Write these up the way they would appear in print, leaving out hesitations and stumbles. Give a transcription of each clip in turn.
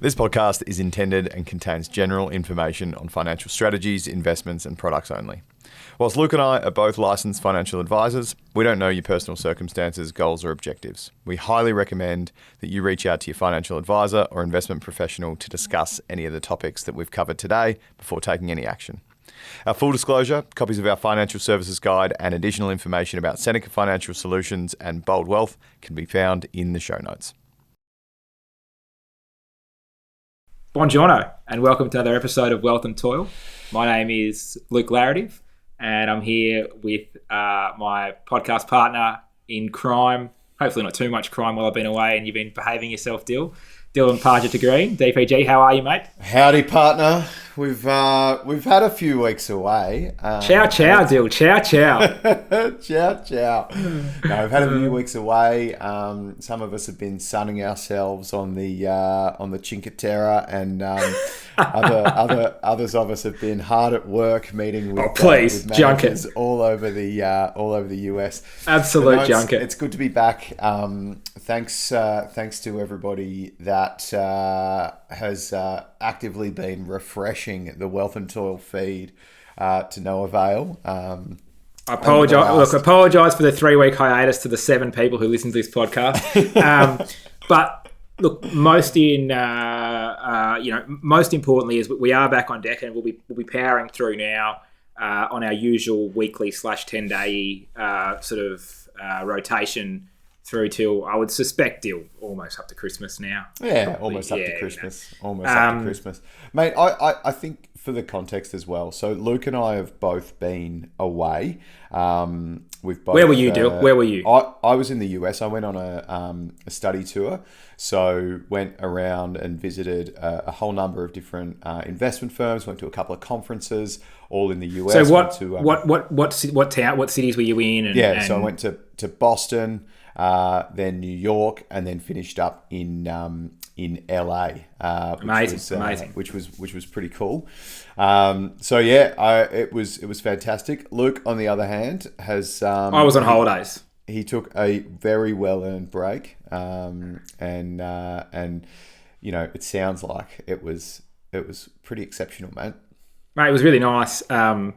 This podcast is intended and contains general information on financial strategies, investments, and products only. Whilst Luke and I are both licensed financial advisors, we don't know your personal circumstances, goals, or objectives. We highly recommend that you reach out to your financial advisor or investment professional to discuss any of the topics that we've covered today before taking any action. Our full disclosure, copies of our financial services guide, and additional information about Seneca Financial Solutions and Bold Wealth can be found in the show notes. Buongiorno, and welcome to another episode of Wealth and Toil. My name is Luke Laretive, and I'm here with my podcast partner in crime. Hopefully not too much crime while I've been away and you've been behaving yourself, Dylan Pargiter-Green, DPG. How are you, mate? Howdy, partner. We've had a few weeks away. Ciao, Dill. Ciao. Ciao. No, we've had a few weeks away. Some of us have been sunning ourselves on the Cinque Terre, and others of us have been hard at work meeting with with managers all over the US. Absolute junket. It's good to be back. Thanks to everybody that has actively been refreshing the Wealth and Toil feed to no avail. I apologise for the 3-week hiatus to the 7 people who listen to this podcast. But look, most importantly is we are back on deck, and we'll be powering through now on our usual weekly / 10-day rotation through till, I would suspect, almost up to Christmas now. Yeah, probably. almost up to Christmas. Almost up to Christmas. Mate, I think for the context as well, so Luke and I have both been away. We've both, Where were you, Dill? Where were you? I was in the US. I went on a study tour. So went around and visited a whole number of different investment firms, went to a couple of conferences, all in the US. So what cities were you in? So I went to Boston, then New York, and then finished up in LA, which was pretty cool. It was fantastic. Luke, on the other hand, has I was on holidays. He took a very well-earned break, and you know, it sounds like it was pretty exceptional, mate. Mate, it was really nice. 3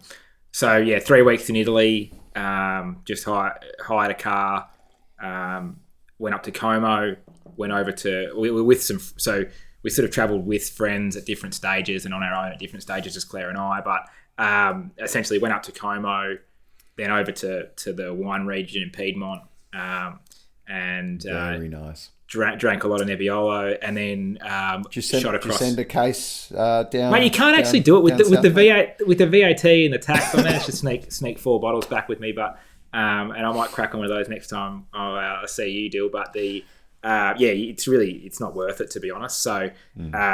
weeks in Italy. Just hired a car. Went up to Como. Went over to we sort of travelled with friends at different stages and on our own at different stages, just Claire and I. But essentially went up to Como, then over to the wine region in Piedmont, and very nice. Drank a lot of Nebbiolo, and then shot across. Did you send a case down? Mate, you can't actually do it with the VAT and the tax. I managed to sneak 4 bottles back with me, but and I might crack on one of those next time I see you, Dill. But it's not worth it, to be honest. So went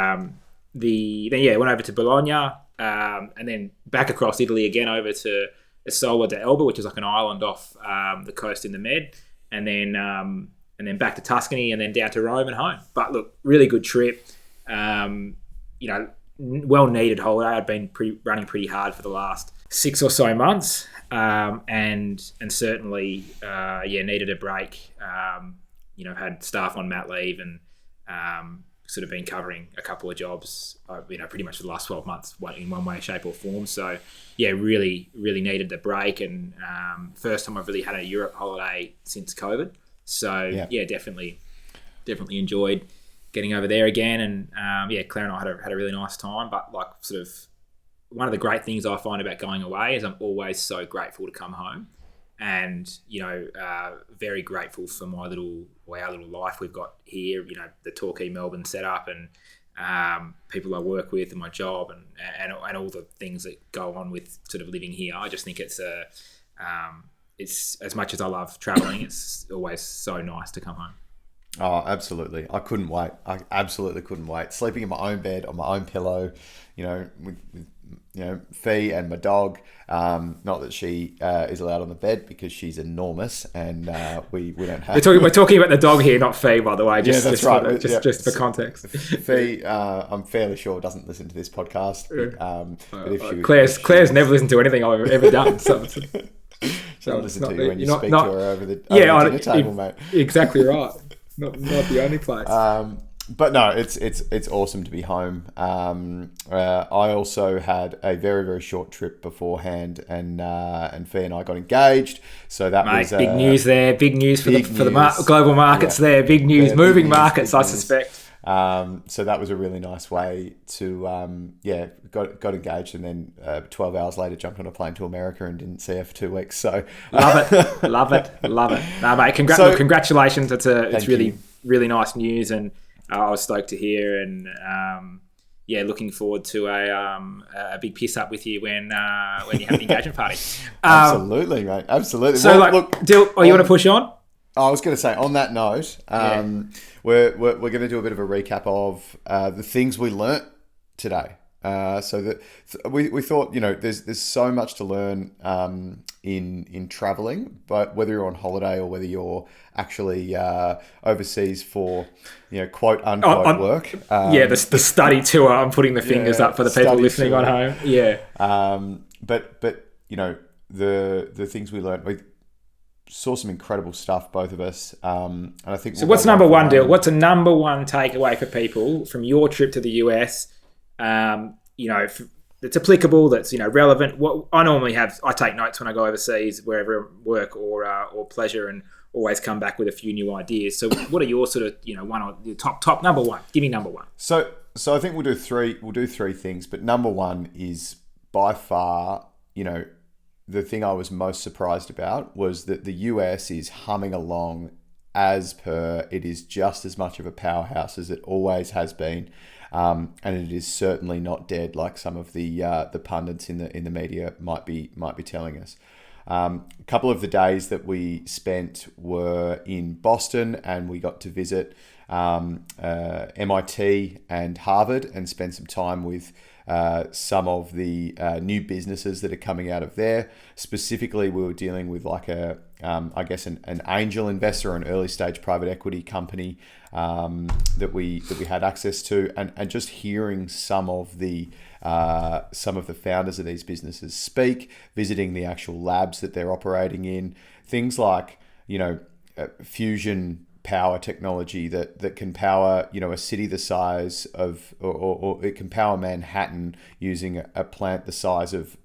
over to Bologna, and then back across Italy again over to Isola d'Elba, which is like an island off the coast in the Med, and then back to Tuscany, and then down to Rome and home. But look, really good trip. Well needed holiday. I'd been running pretty hard for the last 6 or so months, and certainly needed a break. Had staff on mat leave and sort of been covering a couple of jobs, pretty much for the last 12 months in one way, shape or form. So really really needed the break, and first time I've really had a Europe holiday since COVID. So definitely enjoyed getting over there again, and Claire and I had a really nice time. But like, sort of, one of the great things I find about going away is I'm always so grateful to come home, and very grateful for our little life we've got here. The Torquay Melbourne setup, and people I work with, and my job, and all the things that go on with sort of living here. I just think it's as much as I love traveling, it's always so nice to come home. Oh, absolutely. I couldn't wait. I absolutely couldn't wait. Sleeping in my own bed, on my own pillow, with Fee and my dog. Not that she is allowed on the bed because she's enormous, and we don't have. We're talking about the dog here, not Fee, by the way. That's right. Just for context. Fee, I'm fairly sure doesn't listen to this podcast. But if she Claire's never listened to anything I've ever done. So she'll listen to you when you speak to her over the dinner table, mate. Exactly right. Not the only place. But no, it's awesome to be home. I also had a very, very short trip beforehand, and Fee and I got engaged. So that was big news there. Big news for the global markets there. Big news, moving markets, I suspect. So that was a really nice way to got engaged, and then 12 hours later jumped on a plane to America and didn't see her for 2 weeks. So love it. No, mate, congratulations. It's really nice news, and I was stoked to hear, and looking forward to a big piss up with you when you have the engagement party. Absolutely, mate. Absolutely. So, Dill, you want to push on? I was going to say, on that note, we're going to do a bit of a recap of the things we learnt today. So that we thought, there's so much to learn in traveling, but whether you're on holiday or whether you're actually overseas for quote unquote work. The study tour. I'm putting the fingers up for the people listening on home. Yeah. But the things we learned, we saw some incredible stuff, both of us. And I think. So what's number one, Dill? What's a number one takeaway for people from your trip to the US? That's applicable, that's relevant. What I normally I take notes when I go overseas, wherever work or pleasure, and always come back with a few new ideas. So, what are your sort of one or the top number one? Give me number one. So I think we'll do three. We'll do three things, but number one is by far, the thing I was most surprised about was that the US is humming along as per. It is just as much of a powerhouse as it always has been. And it is certainly not dead like some of the pundits in the media might be telling us. A couple of the days that we spent were in Boston, and we got to visit MIT and Harvard and spend some time with some of the new businesses that are coming out of there. Specifically, we were dealing with like an angel investor or an early stage private equity company that we had access to, and just hearing some of the founders of these businesses speak, visiting the actual labs that they're operating in, things like fusion power technology that can power a city the size of or it can power Manhattan using a plant the size of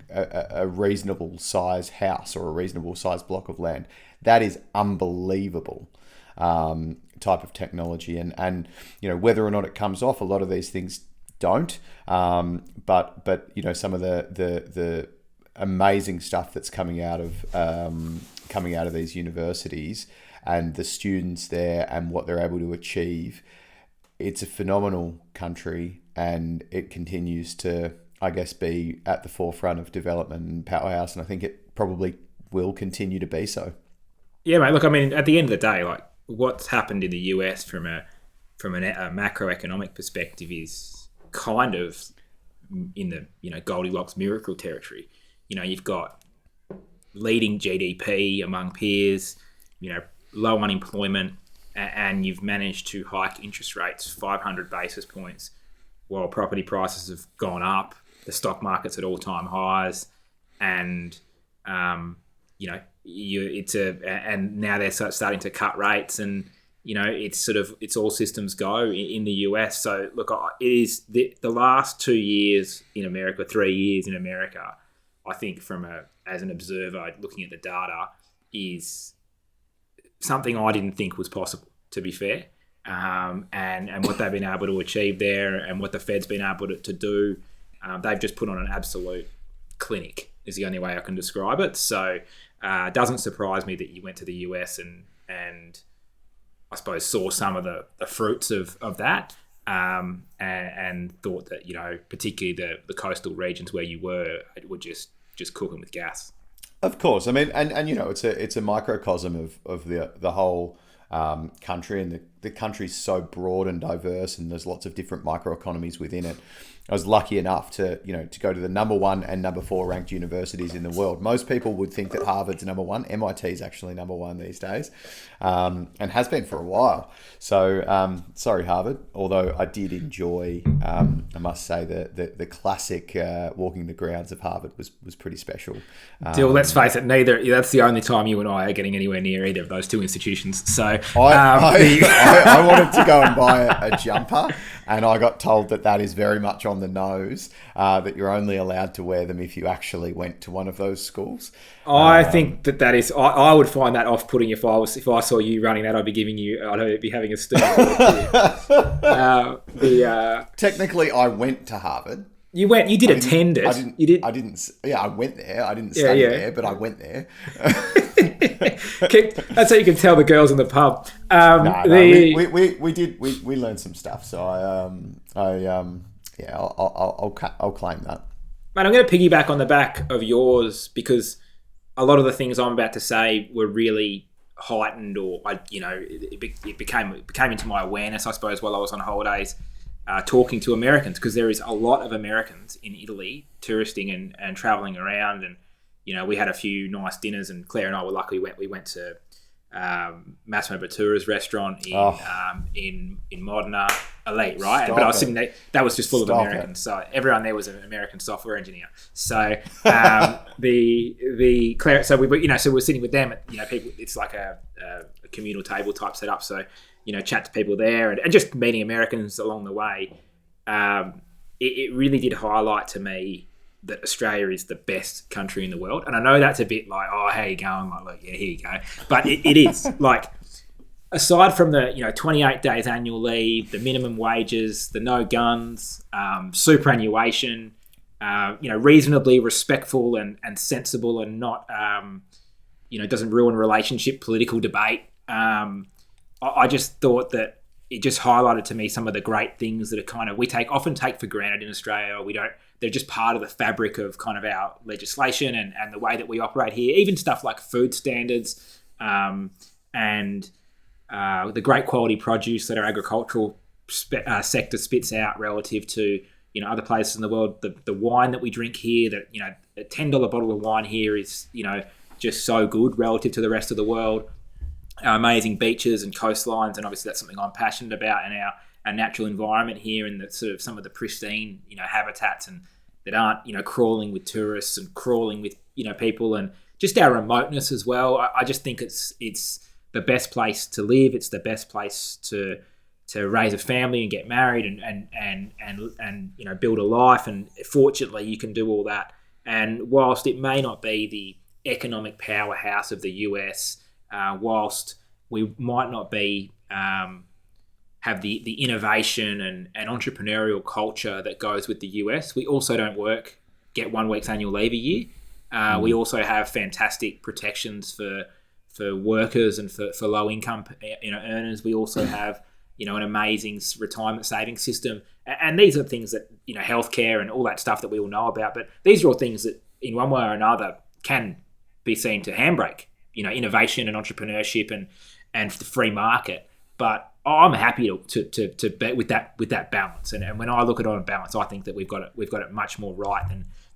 a reasonable size house or a reasonable size block of land. That is unbelievable type of technology, and whether or not it comes off, a lot of these things don't, but some of the amazing stuff that's coming out of these universities and the students there and what they're able to achieve. It's a phenomenal country, and it continues to, I guess, be at the forefront of development and powerhouse, and I think it probably will continue to be so. Yeah, mate. Look, I mean, at the end of the day, like what's happened in the US from a macroeconomic perspective is kind of in the Goldilocks miracle territory. You've got leading GDP among peers, low unemployment, and you've managed to hike interest rates 500 basis points while property prices have gone up, the stock market's at all-time highs, and and now they're starting to cut rates, and it's all systems go in the US. So look, it is the last 2 years in America, 3 years in America, I think as an observer looking at the data, is something I didn't think was possible, to be fair. And what they've been able to achieve there, and what the Fed's been able to do, they've just put on an absolute clinic, is the only way I can describe it. So it doesn't surprise me that you went to the US and I suppose saw some of the fruits of that, and thought that, particularly the coastal regions where you were just cooking with gas. Of course. I mean, and it's a microcosm of the whole country, and the country's so broad and diverse, and there's lots of different microeconomies within it. I was lucky enough to go to the number 1 and number 4 ranked universities in the world. Most people would think that Harvard's number 1. MIT is actually number 1 these days, and has been for a while. So sorry, Harvard. Although I did enjoy, I must say, the classic walking the grounds of Harvard was pretty special. Dill, let's face it, that's the only time you and I are getting anywhere near either of those two institutions. So I I wanted to go and buy a jumper, and I got told that is very much on the nose, that you're only allowed to wear them if you actually went to one of those schools. I think that is. I would find that off-putting if I saw you running that. I'd be having a stern. Technically, I went to Harvard. You went. You did attend it. You did. I didn't. Yeah, I went there. I didn't study there, but I went there. That's how you can tell the girls in the pub. We learned some stuff. So I'll claim that. Mate, I'm going to piggyback on the back of yours because a lot of the things I'm about to say were really heightened, or it became into my awareness, I suppose, while I was on holidays, talking to Americans, because there is a lot of Americans in Italy touristing and traveling around, and we had a few nice dinners, and Claire and I were lucky. We went to Massimo Bottura's restaurant in Modena, elite, right? But I was sitting there, that was just full of Americans. So everyone there was an American software engineer. So the Claire, so we're sitting with them. People. It's like a communal table type setup. So chat to people there and just meeting Americans along the way. It really did highlight to me that Australia is the best country in the world. And I know that's a bit like, oh, how you going? Like, yeah, here you go. But it is. Like, aside from the 28 days annual leave, the minimum wages, the no guns, superannuation, reasonably respectful and sensible and not, doesn't ruin relationship, political debate. I just thought that it just highlighted to me some of the great things that are kind of, often take for granted in Australia. They're just part of the fabric of kind of our legislation and the way that we operate here. Even stuff like food standards and the great quality produce that our agricultural sector spits out relative to other places in the world. The wine that we drink here, that a $10 bottle of wine here is just so good relative to the rest of the world. Our amazing beaches and coastlines, and obviously that's something I'm passionate about, and our natural environment here, and the sort of some of the pristine habitats and that aren't crawling with tourists and crawling with people, and just our remoteness as well. I just think it's the best place to live. It's the best place to raise a family and get married and build a life. And fortunately, you can do all that. And whilst it may not be the economic powerhouse of the US, whilst we might not be have the innovation and entrepreneurial culture that goes with the US, we also don't get 1 week's annual leave a year. We also have fantastic protections for workers and for low income earners. We also have an amazing retirement savings system, and these are things that healthcare and all that stuff that we all know about. But these are all things that in one way or another can be seen to handbrake innovation and entrepreneurship and the free market. But I'm happy to bet with that balance. And when I look at it on balance, I think that we've got it much more right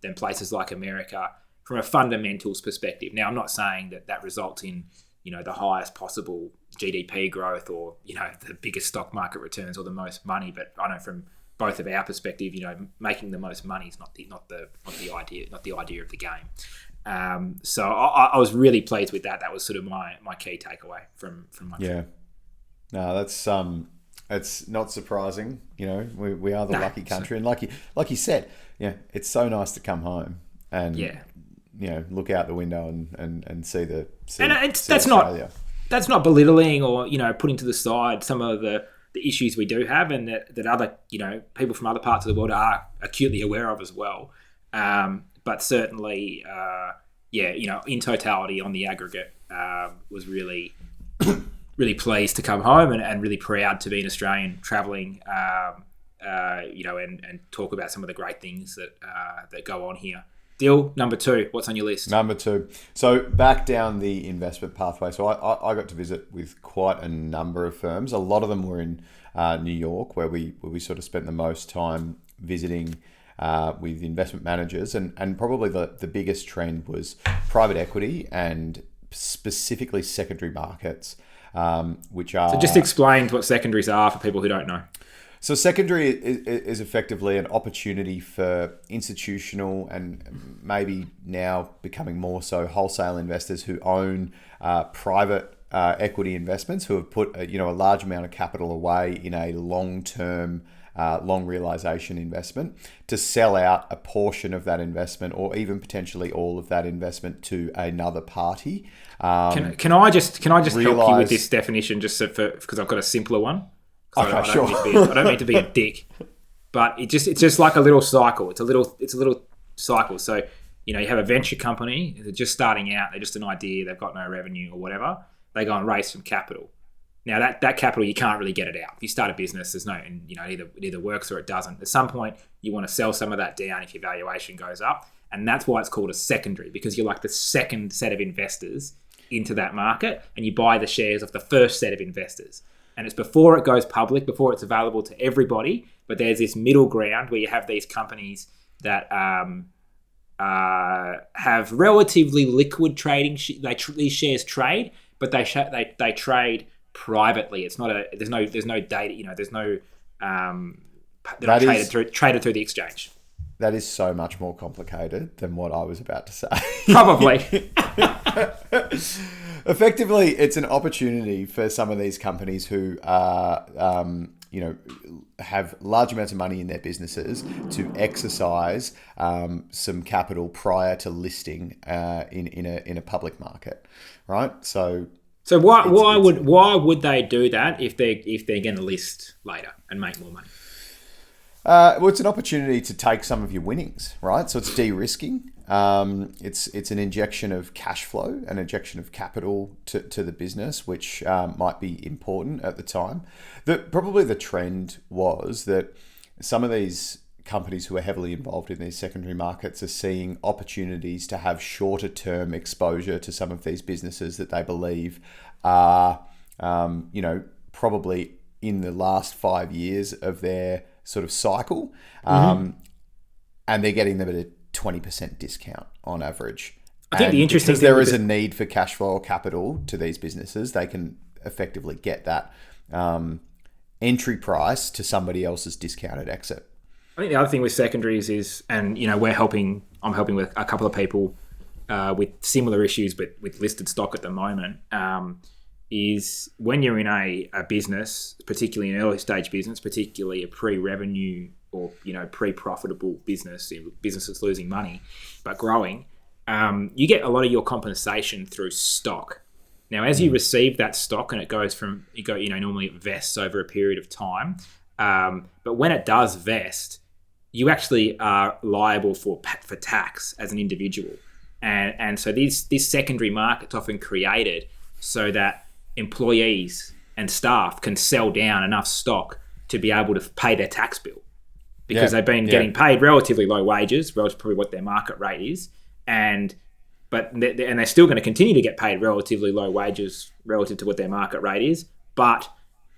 than places like America from a fundamentals perspective. Now, I'm not saying that results in the highest possible GDP growth or the biggest stock market returns or the most money, but I know from both of our perspective, making the most money is not the idea of the game. So I was really pleased with that. That was sort of my key takeaway from my trip. No, that's it's not surprising. We are the lucky country, and like you said, it's so nice to come home and look out the window and see the that's not belittling or putting to the side some of the issues we do have, and that other people from other parts of the world are acutely aware of as well. But certainly, in totality, on the aggregate, was really really pleased to come home and really proud to be an Australian travelling, and talk about some of the great things that go on here. Dill, number 2, what's on your list? Number 2. So back down the investment pathway. So I got to visit with quite a number of firms. A lot of them were in New York, where we sort of spent the most time visiting with investment managers. And probably the biggest trend was private equity and specifically secondary markets, which are... So just explain what secondaries are for people who don't know. So secondary is effectively an opportunity for institutional and maybe now becoming more so wholesale investors who own private equity investments who have put a large amount of capital away in a long-term, long realization investment to sell out a portion of that investment or even potentially all of that investment to another party. Can I just help you with this definition just because I've got a simpler one? Okay, I don't mean to be a dick, but it's just like a little cycle. It's a little cycle. So you have a venture company. They're just starting out. They're just an idea. They've got no revenue or whatever. They go and raise some capital. Now that capital, you can't really get it out. If you start a business, there's no, and it either works or it doesn't. At some point, you want to sell some of that down if your valuation goes up, and that's why it's called a secondary, because you're like the second set of investors into that market, and you buy the shares of the first set of investors. And it's before it goes public, before it's available to everybody. But there's this middle ground where you have these companies that have relatively liquid trading. These shares trade, but they trade privately. It's not there's no data. There's no they're not traded through the exchange. That is so much more complicated than what I was about to say. Probably. Effectively, it's an opportunity for some of these companies who are, have large amounts of money in their businesses to exercise some capital prior to listing in a public market, right? So why would they do that if they're going to list later and make more money? Well, it's an opportunity to take some of your winnings, right? So it's de-risking. It's an injection of cash flow, an injection of capital to the business, which might be important at the time. Probably the trend was that some of these companies who are heavily involved in these secondary markets are seeing opportunities to have shorter term exposure to some of these businesses that they believe are, probably in the last 5 years of their sort of cycle, and they're getting them at a 20% discount on average. I think the interesting thing, because there is a need for cash flow or capital to these businesses, they can effectively get that entry price to somebody else's discounted exit. I think the other thing with secondaries is, and I'm helping with a couple of people with similar issues, but with listed stock at the moment, is when you're in a business, particularly an early stage business, particularly a pre-revenue or pre-profitable business that's losing money but growing, you get a lot of your compensation through stock. Now, as you receive that stock, and it goes from normally it vests over a period of time, but when it does vest, you actually are liable for tax as an individual, and so this secondary market's often created so that employees and staff can sell down enough stock to be able to pay their tax bill, because they've been getting paid relatively low wages, relative to probably what their market rate is, and they're still going to continue to get paid relatively low wages relative to what their market rate is, but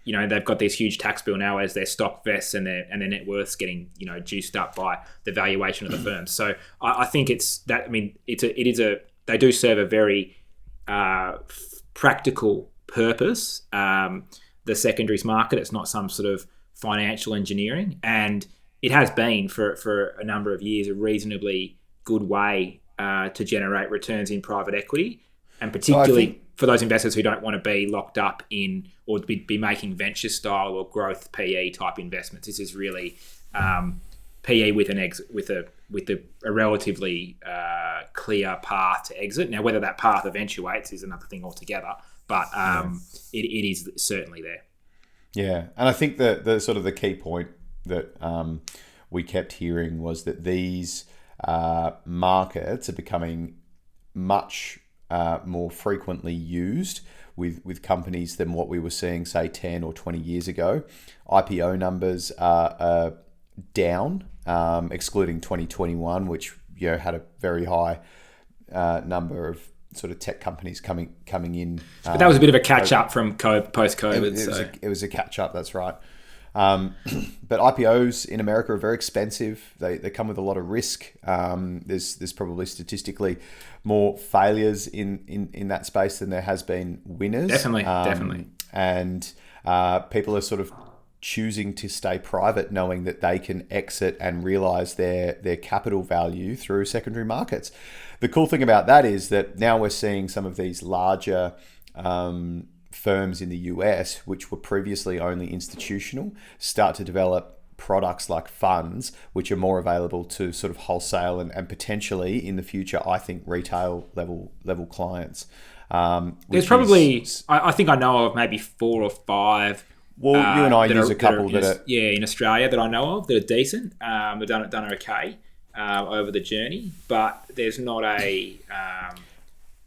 they've got this huge tax bill now as their stock vests and their net worth's getting juiced up by the valuation of the firm. So I think it's that. I mean, they do serve a very practical purpose. The secondaries market, it's not some sort of financial engineering, and it has been for a number of years a reasonably good way to generate returns in private equity, and particularly for those investors who don't want to be locked up in or be making venture style or growth PE type investments. This is really PE with a relatively clear path to exit. Now, whether that path eventuates is another thing altogether, but it is certainly there. Yeah, and I think the sort of the key point that we kept hearing was that these markets are becoming much more frequently used with companies than what we were seeing, say, 10 or 20 years ago. IPO numbers are down, excluding 2021, which had a very high number of sort of tech companies coming in. But that was a bit of a catch up from post-COVID. It was a catch up, that's right. But IPOs in America are very expensive. They come with a lot of risk. There's probably statistically more failures in that space than there has been winners. Definitely. And people are sort of choosing to stay private, knowing that they can exit and realize their capital value through secondary markets. The cool thing about that is that now we're seeing some of these larger firms in the US, which were previously only institutional, start to develop products like funds, which are more available to sort of wholesale and potentially in the future, I think, retail level clients. There's probably, I think I know of maybe 4 or 5. Well, you and I use a couple that are in Australia that I know of that are decent. They've done okay over the journey, but there's not a.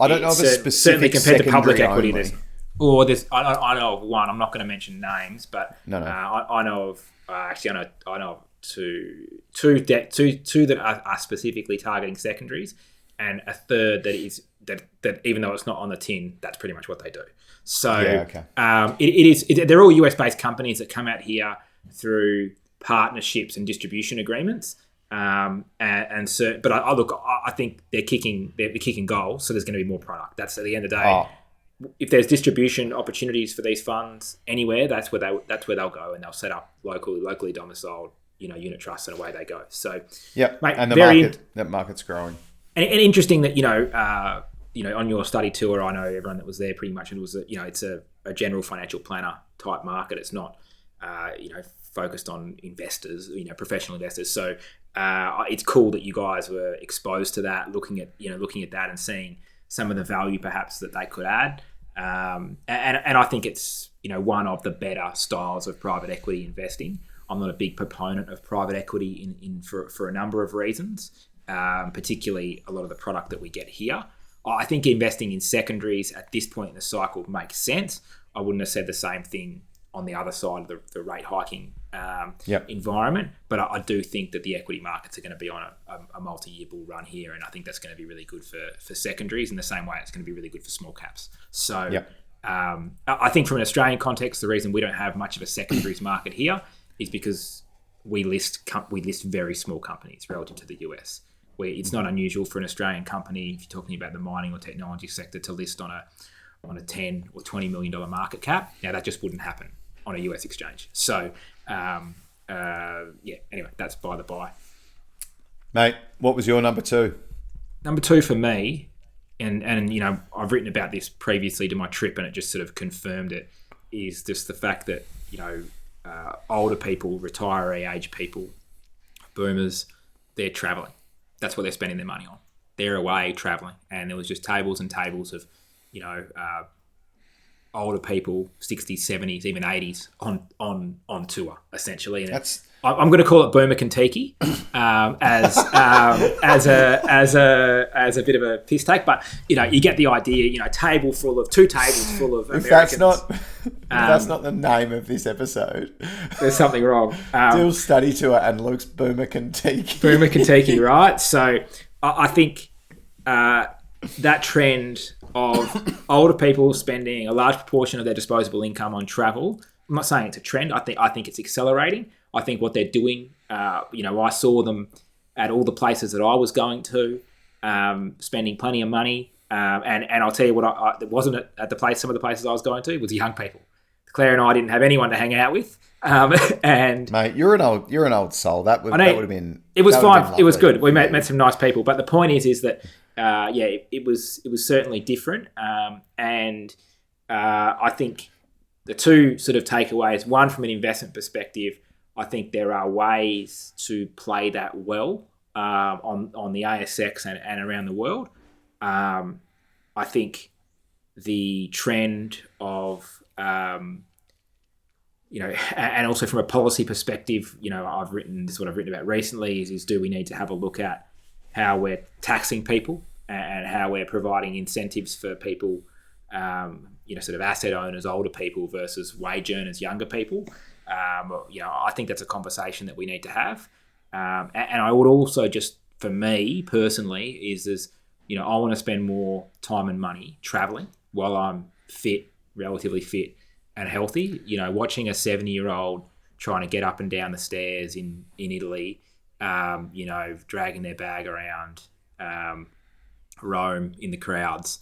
I don't know of a specific certainly compared to public equity. Only. I know of one. I'm not going to mention names, but No. I know of actually I know of two that are specifically targeting secondaries, and a third that is that even though it's not on the tin, that's pretty much what they do. So they're all US based companies that come out here through partnerships and distribution agreements. But I think they're kicking goals, so there's going to be more product. That's at the end of the day. If there's distribution opportunities for these funds anywhere, that's where they'll go, and they'll set up locally domiciled, unit trusts, and away they go. So mate, and that market's growing. And interesting that on your study tour, I know everyone that was there pretty much. It was it's a general financial planner type market. It's not focused on investors, professional investors. So it's cool that you guys were exposed to that, looking at that and seeing some of the value perhaps that they could add. And I think it's one of the better styles of private equity investing. I'm not a big proponent of private equity for a number of reasons, particularly a lot of the product that we get here. I think investing in secondaries at this point in the cycle makes sense. I wouldn't have said the same thing on the other side of the rate hiking environment, but I do think that the equity markets are going to be on a multi-year bull run here, and I think that's going to be really good for secondaries in the same way it's going to be really good for small caps. So I think from an Australian context, the reason we don't have much of a secondaries market here is because we list very small companies relative to the US. Where it's not unusual for an Australian company, if you're talking about the mining or technology sector, to list on a $10 or $20 million market cap. Now that just wouldn't happen on a US exchange. So anyway, that's by the by. Mate, what was your number 2? Number 2 for me, and I've written about this previously to my trip, and it just sort of confirmed it, is just the fact that older people, retiree age people, boomers, they're traveling. That's what they're spending their money on. They're away traveling, and there was just tables and tables of, older people, 60s, 70s, even 80s on tour essentially. And I'm going to call it Boomer Kentucky as a bit of a piss take, but you get the idea. Two tables full of Americans. That's not the name of this episode. There's something wrong. Dill's study tour and Luke's Boomer Kentucky. Boomer Kentucky, right? So I think that trend of older people spending a large proportion of their disposable income on travel. I'm not saying it's a trend. I think it's accelerating. I think what they're doing, I saw them at all the places that I was going to, spending plenty of money. And I'll tell you what, it wasn't at some of the places I was going to, was young people. Claire and I didn't have anyone to hang out with. And mate, you're an old soul. That would have been. It was fine. It was good. We met some nice people. But the point is that it was certainly different. And I think the two sort of takeaways. One, from an investment perspective, I think there are ways to play that well on the ASX and around the world. I think the trend of and also from a policy perspective, I've written about recently is do we need to have a look at how we're taxing people and how we're providing incentives for people, sort of asset owners, older people versus wage earners, younger people. I think that's a conversation that we need to have. And I would also just, for me personally, is I want to spend more time and money traveling while I'm relatively fit and healthy. Watching a 70-year-old trying to get up and down the stairs in Italy, dragging their bag around Rome in the crowds.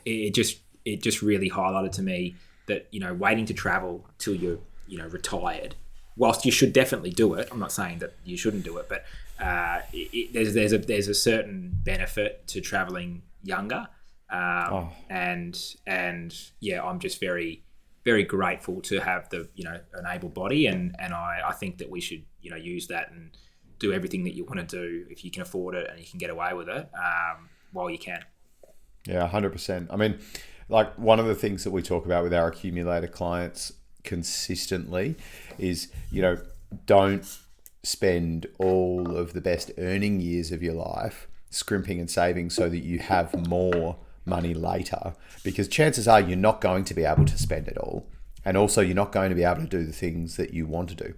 It just really highlighted to me that, waiting to travel till you're, retired, whilst you should definitely do it. I'm not saying that you shouldn't do it, but there's a certain benefit to traveling younger. And yeah, I'm just very, very grateful to have the, an able body, and I think that we should, use that and do everything that you want to do if you can afford it and you can get away with it, while you can. Yeah, 100%. I mean, like, one of the things that we talk about with our accumulator clients consistently is, don't spend all of the best earning years of your life scrimping and saving so that you have more money later, because chances are you're not going to be able to spend it all, and also you're not going to be able to do the things that you want to do.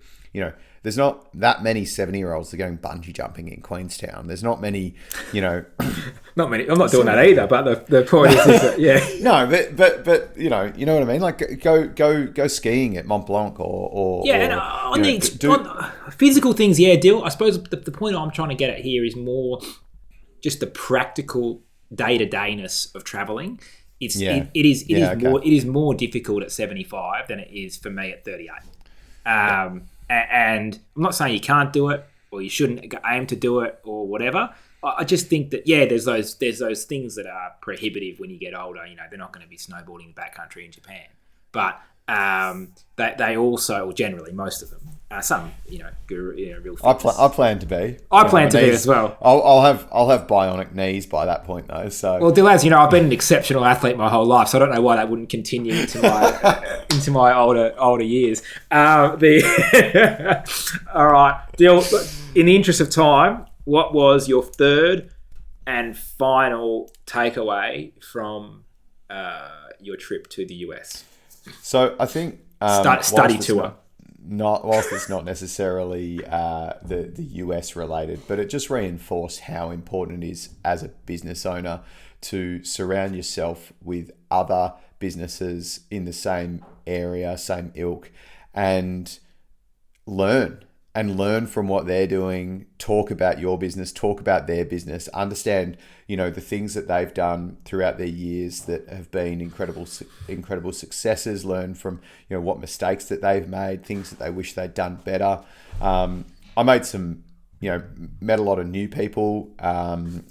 There's not that many 70-year-olds that are going bungee jumping in Queenstown. There's not many, Not many. I'm not doing that either. But the point is that, yeah. No, but you know what I mean. Like, go skiing at Mont Blanc or on physical things. Yeah, Dill. I suppose the point I'm trying to get at here is more just the practical day-to-dayness of traveling. It is more difficult at 75 than it is for me at 38. And I'm not saying you can't do it or you shouldn't aim to do it or whatever. I just think that, there's those things that are prohibitive when you get older. They're not going to be snowboarding in the backcountry in Japan, but they also, or generally most of them, some real fitness. I plan to be. I plan to be as well. I'll have bionic knees by that point though. So well, Dill, as you know, I've been an exceptional athlete my whole life, so I don't know why that wouldn't continue into my older years. All right, Dill. In the interest of time, what was your third and final takeaway from your trip to the US? So I think study tour. Whilst it's not necessarily the US related, but it just reinforced how important it is as a business owner to surround yourself with other businesses in the same area, same ilk, and learn from what they're doing, talk about your business, talk about their business, understand, the things that they've done throughout their years that have been incredible successes, learn from, what mistakes that they've made, things that they wish they'd done better. I made some, met a lot of new people, caught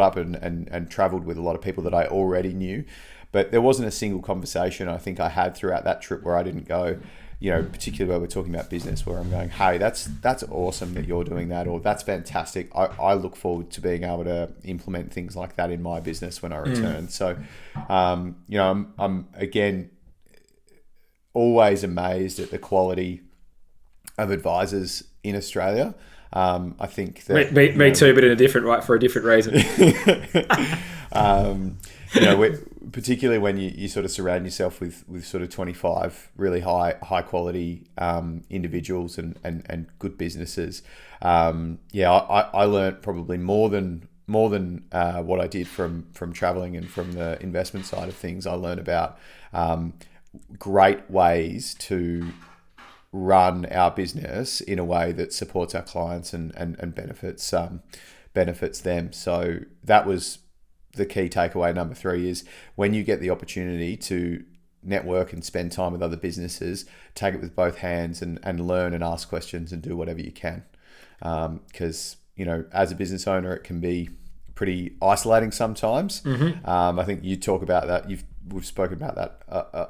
up and traveled with a lot of people that I already knew, but there wasn't a single conversation I think I had throughout that trip where I didn't go, particularly where we're talking about business, where I'm going, hey, that's awesome that you're doing that, or that's fantastic. I look forward to being able to implement things like that in my business when I return. So, I'm again always amazed at the quality of advisors in Australia. I think that me too, but for a different reason. Particularly when you sort of surround yourself with sort of 25 really high quality individuals and good businesses. I learned probably more than what I did from traveling and from the investment side of things. I learned about great ways to run our business in a way that supports our clients and benefits them. So that was the key takeaway. Number 3 is, when you get the opportunity to network and spend time with other businesses, take it with both hands and learn and ask questions and do whatever you can. Because, as a business owner, it can be pretty isolating sometimes. Mm-hmm. I think you talk about that. We've spoken about that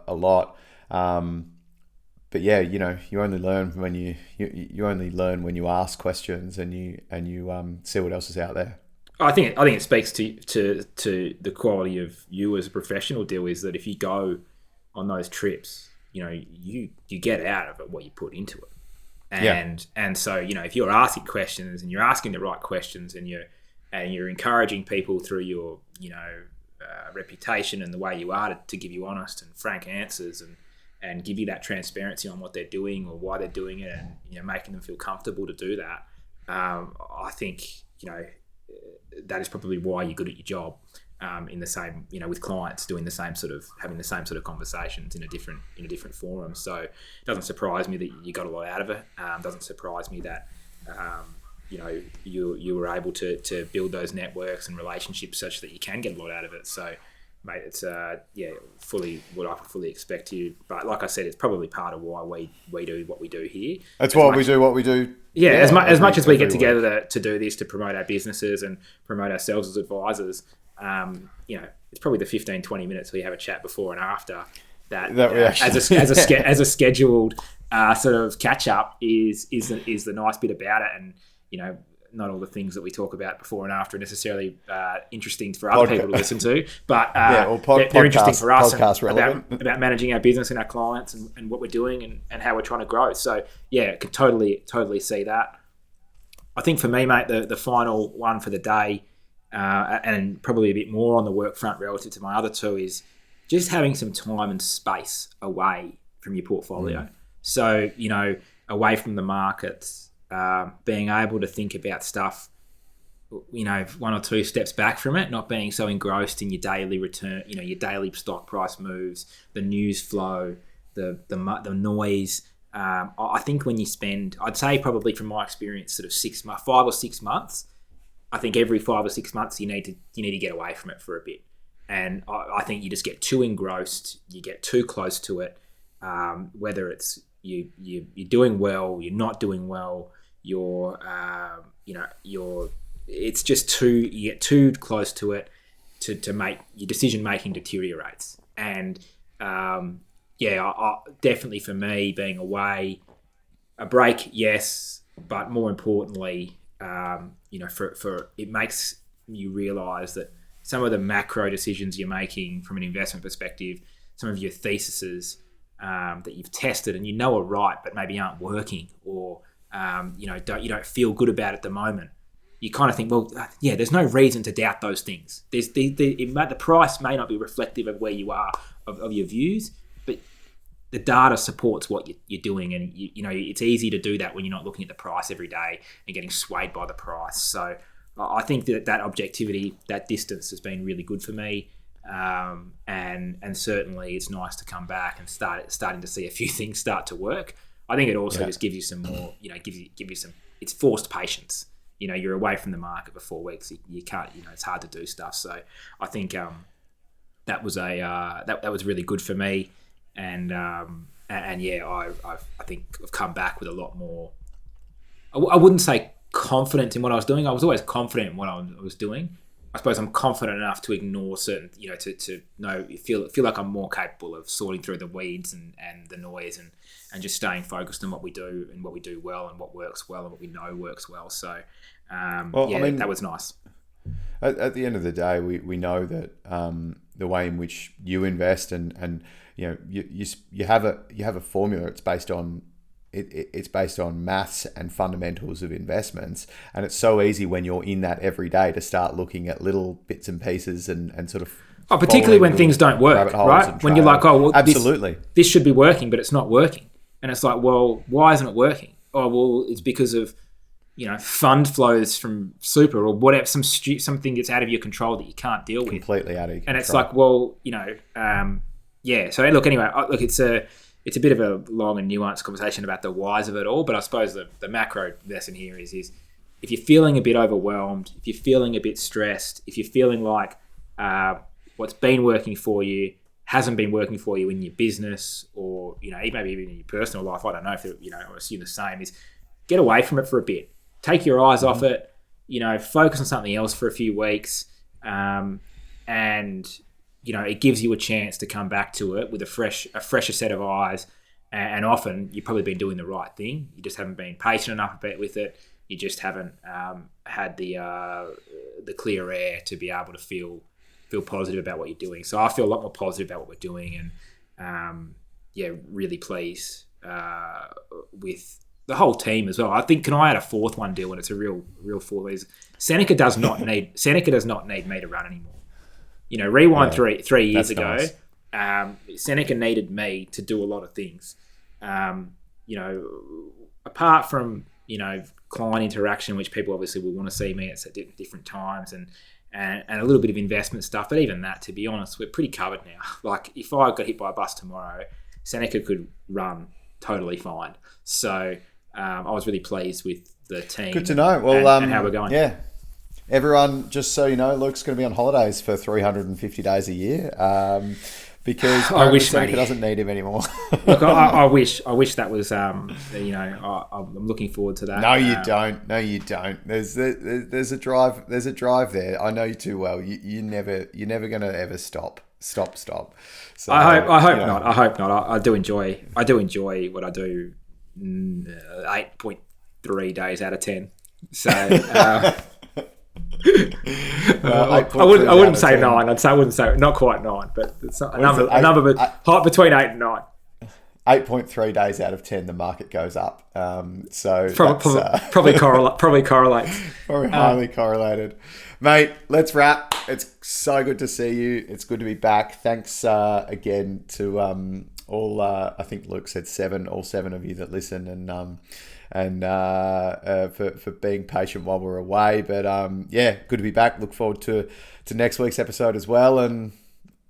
a lot. But yeah, you only learn when you ask questions and you see what else is out there. I think it speaks to the quality of you as a professional, Dill, is that if you go on those trips, you get out of it what you put into it. And so, if you're asking questions and you're asking the right questions and you're encouraging people through your, reputation and the way you are to give you honest and frank answers and give you that transparency on what they're doing or why they're doing it, and, making them feel comfortable to do that. I think, that is probably why you're good at your job, in the same, with clients, having the same sort of conversations in a different forum. So it doesn't surprise me that you got a lot out of it. Doesn't surprise me that, you were able to build those networks and relationships such that you can get a lot out of it. So mate, it's fully what I could fully expect you. But like I said, it's probably part of why we do what we do here. That's why we do what we do. Yeah, as much as we get together to do this, to promote our businesses and promote ourselves as advisors, it's probably the 15, 20 minutes we have a chat before and after that as a scheduled sort of catch up is the nice bit about it. And not all the things that we talk about before and after are necessarily interesting for other people to listen to, but they're interesting for us about managing our business and our clients and what we're doing and how we're trying to grow. So yeah, I could totally see that. I think for me, mate, the final one for the day, and probably a bit more on the work front relative to my other two, is just having some time and space away from your portfolio. So, away from the markets, being able to think about stuff, one or two steps back from it, not being so engrossed in your daily return, your daily stock price moves, the news flow, the noise. I think when you spend, I'd say probably from my experience, sort of 5 or 6 months, I think every 5 or 6 months you need to get away from it for a bit. And I think you just get too engrossed, you get too close to it, whether it's you're doing well, you're not doing well, it's just you get too close to it to make your decision making deteriorates. And definitely for me, being away, a break, yes, but more importantly, for it makes you realise that some of the macro decisions you're making from an investment perspective, some of your theses that you've tested and are right, but maybe aren't working, or you don't feel good about at the moment. You kind of think, well, there's no reason to doubt those things. The price may not be reflective of where you are of your views, but the data supports what you're doing, and it's easy to do that when you're not looking at the price every day and getting swayed by the price. So I think that objectivity, that distance, has been really good for me, and certainly it's nice to come back and starting to see a few things start to work. I think it also just gives you some more, give you some. It's forced patience. You're away from the market for 4 weeks. You can't. It's hard to do stuff. So I think that was that was really good for me, and I think I've come back with a lot more. I wouldn't say confidence in what I was doing. I was always confident in what I was doing. I suppose I'm confident enough to ignore certain, to know, feel like I'm more capable of sorting through the weeds and the noise and just staying focused on what we do and what we do well and what works well and what we know works well. So, that was nice. At the end of the day, we know that the way in which you invest and you have a formula. It's based on maths and fundamentals of investments, and it's so easy when you're in that every day to start looking at little bits and pieces and sort of. Oh, particularly when things don't work, right? When you're like, absolutely, this should be working, but it's not working, and it's like, well, why isn't it working? Oh, well, it's because of fund flows from super or whatever, something that's out of your control that you can't deal with, completely out of your control. And it's like, well, So look, anyway, it's a bit of a long and nuanced conversation about the whys of it all, but I suppose the macro lesson here is if you're feeling a bit overwhelmed, if you're feeling a bit stressed, if you're feeling like what's been working for you hasn't been working for you in your business, or maybe even in your personal life, I don't know if I assume the same, is get away from it for a bit, take your eyes off it, focus on something else for a few weeks, and it gives you a chance to come back to it with a fresher set of eyes. And often you've probably been doing the right thing. You just haven't been patient enough a bit with it. You just haven't had the clear air to be able to feel positive about what you're doing. So I feel a lot more positive about what we're doing, and really pleased with the whole team as well. I think, can I add a fourth one, Dylan? It's a real fourth. Seneca does not need me to run anymore. Rewind 3 years ago, nice. Seneca needed me to do a lot of things. Apart from, client interaction, which people obviously will want to see me at different times, and a little bit of investment stuff. But even that, to be honest, we're pretty covered now. Like, if I got hit by a bus tomorrow, Seneca could run totally fine. So I was really pleased with the team. Good to know. Well, and how we're going. Yeah. everyone, just so you know, Luke's going to be on holidays for 350 days a year because I wish Seneca doesn't need him anymore. Look, I wish that was, I'm looking forward to that. No, you don't. No, you don't. There's a drive. There's a drive there. I know you too well. You're never going to ever stop. So I hope not. I hope not. I do enjoy what I do. 8.3 days out of 10. So I wouldn't say 9. I wouldn't say not quite 9, but it's a number between 8 and 9. 8.3 days out of 10, the market goes up. So probably correlates. Probably highly correlated. Mate, let's wrap. It's so good to see you. It's good to be back. Thanks again to all. I think Luke said all seven of you that listen, and for being patient while we're away. But good to be back. Look forward to next week's episode as well, and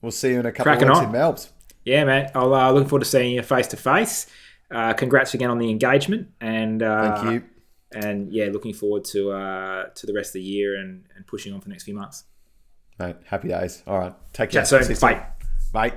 we'll see you in a couple of weeks in Melbourne. Yeah, man. I'll looking forward to seeing you face to face. Congrats again on the engagement, and thank you. And looking forward to the rest of the year and pushing on for the next few months. Mate, happy days. All right, take care. Chat soon. Bye. Bye.